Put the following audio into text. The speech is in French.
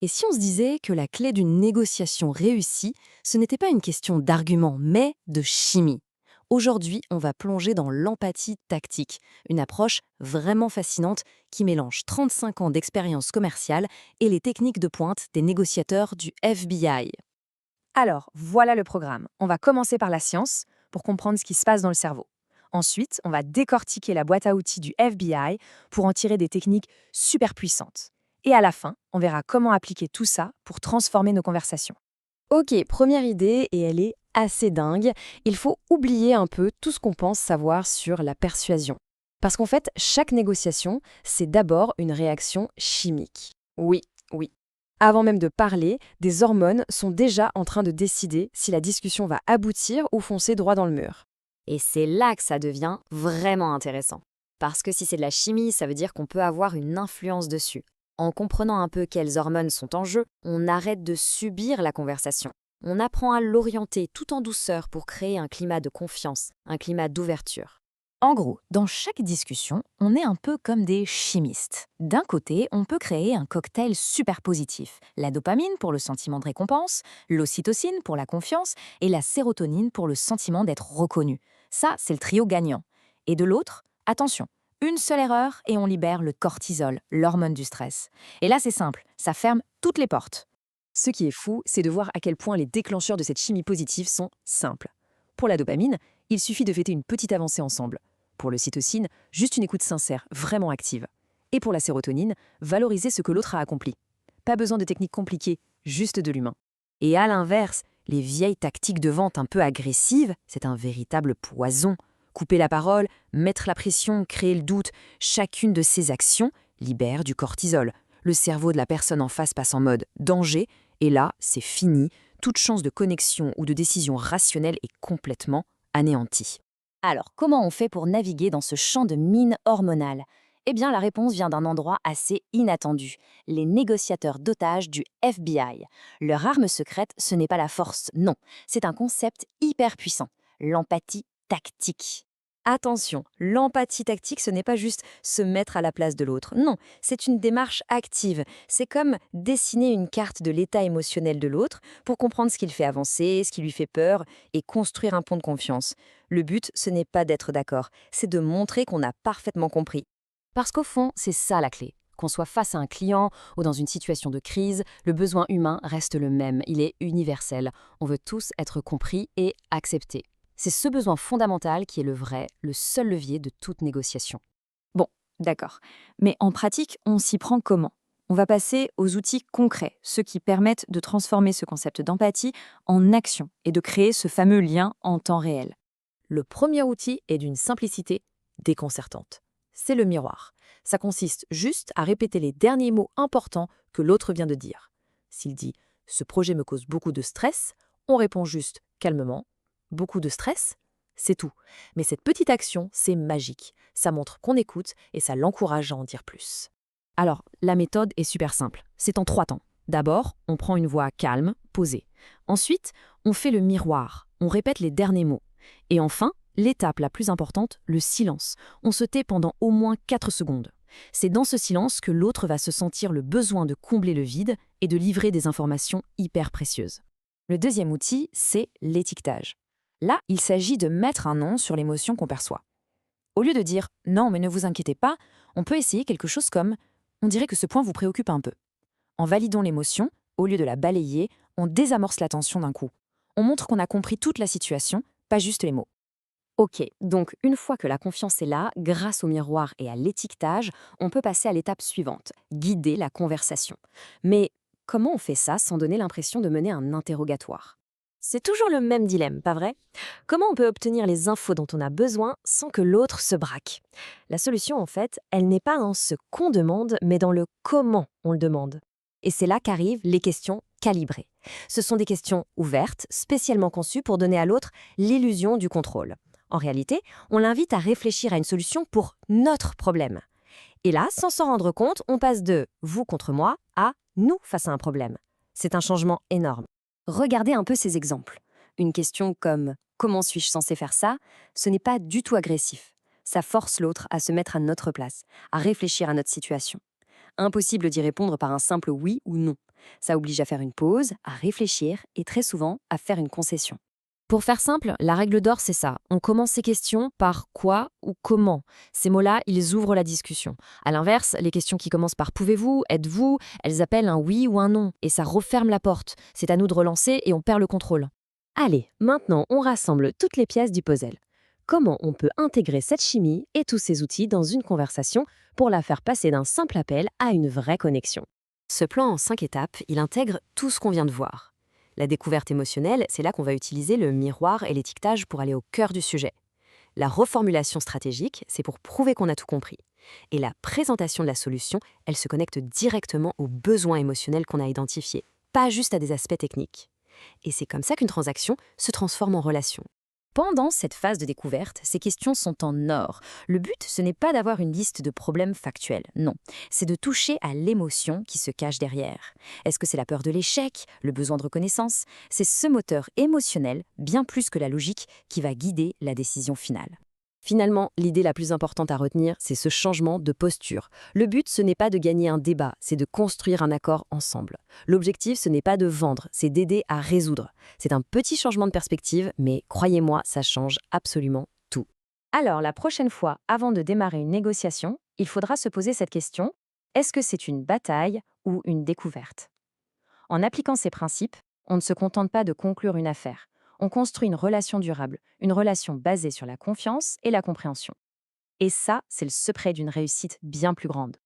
Et si on se disait que la clé d'une négociation réussie, ce n'était pas une question d'argument, mais de chimie? Aujourd'hui, on va plonger dans l'empathie tactique, une approche vraiment fascinante qui mélange 35 ans d'expérience commerciale et les techniques de pointe des négociateurs du FBI. Alors, voilà le programme. On va commencer par la science pour comprendre ce qui se passe dans le cerveau. Ensuite, on va décortiquer la boîte à outils du FBI pour en tirer des techniques super puissantes. Et à la fin, on verra comment appliquer tout ça pour transformer nos conversations. Ok, première idée, et elle est assez dingue. Il faut oublier un peu tout ce qu'on pense savoir sur la persuasion. Parce qu'en fait, chaque négociation, c'est d'abord une réaction chimique. Oui, oui. Avant même de parler, des hormones sont déjà en train de décider si la discussion va aboutir ou foncer droit dans le mur. Et c'est là que ça devient vraiment intéressant. Parce que si c'est de la chimie, ça veut dire qu'on peut avoir une influence dessus. En comprenant un peu quelles hormones sont en jeu, on arrête de subir la conversation. On apprend à l'orienter tout en douceur pour créer un climat de confiance, un climat d'ouverture. En gros, dans chaque discussion, on est un peu comme des chimistes. D'un côté, on peut créer un cocktail super positif. La dopamine pour le sentiment de récompense, l'ocytocine pour la confiance et la sérotonine pour le sentiment d'être reconnu. Ça, c'est le trio gagnant. Et de l'autre, attention, une seule erreur et on libère le cortisol, l'hormone du stress. Et là, c'est simple, ça ferme toutes les portes. Ce qui est fou, c'est de voir à quel point les déclencheurs de cette chimie positive sont simples. Pour la dopamine, il suffit de fêter une petite avancée ensemble. Pour le cytocine, juste une écoute sincère, vraiment active. Et pour la sérotonine, valoriser ce que l'autre a accompli. Pas besoin de techniques compliquées, juste de l'humain. Et à l'inverse, les vieilles tactiques de vente un peu agressives, c'est un véritable poison. Couper la parole, mettre la pression, créer le doute, chacune de ces actions libère du cortisol. Le cerveau de la personne en face passe en mode danger, et là, c'est fini, toute chance de connexion ou de décision rationnelle est complètement anéantie. Alors, comment on fait pour naviguer dans ce champ de mine hormonale? Eh bien, la réponse vient d'un endroit assez inattendu, les négociateurs d'otages du FBI. Leur arme secrète, ce n'est pas la force, non, c'est un concept hyper puissant, l'empathie tactique. Attention, l'empathie tactique, ce n'est pas juste se mettre à la place de l'autre. Non, c'est une démarche active. C'est comme dessiner une carte de l'état émotionnel de l'autre pour comprendre ce qu'il fait avancer, ce qui lui fait peur et construire un pont de confiance. Le but, ce n'est pas d'être d'accord, c'est de montrer qu'on a parfaitement compris. Parce qu'au fond, c'est ça la clé. Qu'on soit face à un client ou dans une situation de crise, le besoin humain reste le même, il est universel. On veut tous être compris et acceptés. C'est ce besoin fondamental qui est le vrai, le seul levier de toute négociation. Bon, d'accord. Mais en pratique, on s'y prend comment? On va passer aux outils concrets, ceux qui permettent de transformer ce concept d'empathie en action et de créer ce fameux lien en temps réel. Le premier outil est d'une simplicité déconcertante. C'est le miroir. Ça consiste juste à répéter les derniers mots importants que l'autre vient de dire. S'il dit ⁇ Ce projet me cause beaucoup de stress ⁇ on répond juste calmement ⁇ Beaucoup de stress ?⁇ C'est tout. Mais cette petite action, c'est magique. Ça montre qu'on écoute et ça l'encourage à en dire plus. Alors, la méthode est super simple. C'est en 3 temps. D'abord, on prend une voix calme, posée. Ensuite, on fait le miroir. On répète les derniers mots. Et enfin, l'étape la plus importante, le silence. On se tait pendant au moins 4 secondes. C'est dans ce silence que l'autre va se sentir le besoin de combler le vide et de livrer des informations hyper précieuses. Le deuxième outil, c'est l'étiquetage. Là, il s'agit de mettre un nom sur l'émotion qu'on perçoit. Au lieu de dire «Non, mais ne vous inquiétez pas», on peut essayer quelque chose comme «On dirait que ce point vous préoccupe un peu». En validant l'émotion, au lieu de la balayer, on désamorce la tension d'un coup. On montre qu'on a compris toute la situation, pas juste les mots. Ok, donc une fois que la confiance est là, grâce au miroir et à l'étiquetage, on peut passer à l'étape suivante, guider la conversation. Mais comment on fait ça sans donner l'impression de mener un interrogatoire? C'est toujours le même dilemme, pas vrai? Comment on peut obtenir les infos dont on a besoin sans que l'autre se braque? La solution, en fait, elle n'est pas dans ce qu'on demande, mais dans le comment on le demande. Et c'est là qu'arrivent les questions calibrées. Ce sont des questions ouvertes, spécialement conçues pour donner à l'autre l'illusion du contrôle. En réalité, on l'invite à réfléchir à une solution pour notre problème. Et là, sans s'en rendre compte, on passe de vous contre moi à nous face à un problème. C'est un changement énorme. Regardez un peu ces exemples. Une question comme comment suis-je censé faire ça? Ce n'est pas du tout agressif. Ça force l'autre à se mettre à notre place, à réfléchir à notre situation. Impossible d'y répondre par un simple oui ou non. Ça oblige à faire une pause, à réfléchir et très souvent à faire une concession. Pour faire simple, la règle d'or, c'est ça. On commence ces questions par quoi ou comment. Ces mots-là, ils ouvrent la discussion. À l'inverse, les questions qui commencent par pouvez-vous, êtes-vous, elles appellent un oui ou un non. Et ça referme la porte. C'est à nous de relancer et on perd le contrôle. Allez, maintenant on rassemble toutes les pièces du puzzle. Comment on peut intégrer cette chimie et tous ces outils dans une conversation pour la faire passer d'un simple appel à une vraie connexion? Ce plan en 5 étapes, il intègre tout ce qu'on vient de voir. La découverte émotionnelle, c'est là qu'on va utiliser le miroir et l'étiquetage pour aller au cœur du sujet. La reformulation stratégique, c'est pour prouver qu'on a tout compris. Et la présentation de la solution, elle se connecte directement aux besoins émotionnels qu'on a identifiés, pas juste à des aspects techniques. Et c'est comme ça qu'une transaction se transforme en relation. Pendant cette phase de découverte, ces questions sont en or. Le but, ce n'est pas d'avoir une liste de problèmes factuels, non. C'est de toucher à l'émotion qui se cache derrière. Est-ce que c'est la peur de l'échec, le besoin de reconnaissance? C'est ce moteur émotionnel, bien plus que la logique, qui va guider la décision finale. Finalement, l'idée la plus importante à retenir, c'est ce changement de posture. Le but, ce n'est pas de gagner un débat, c'est de construire un accord ensemble. L'objectif, ce n'est pas de vendre, c'est d'aider à résoudre. C'est un petit changement de perspective, mais croyez-moi, ça change absolument tout. Alors, la prochaine fois, avant de démarrer une négociation, il faudra se poser cette question: est-ce que c'est une bataille ou une découverte? En appliquant ces principes, on ne se contente pas de conclure une affaire. On construit une relation durable, une relation basée sur la confiance et la compréhension. Et ça, c'est le secret d'une réussite bien plus grande.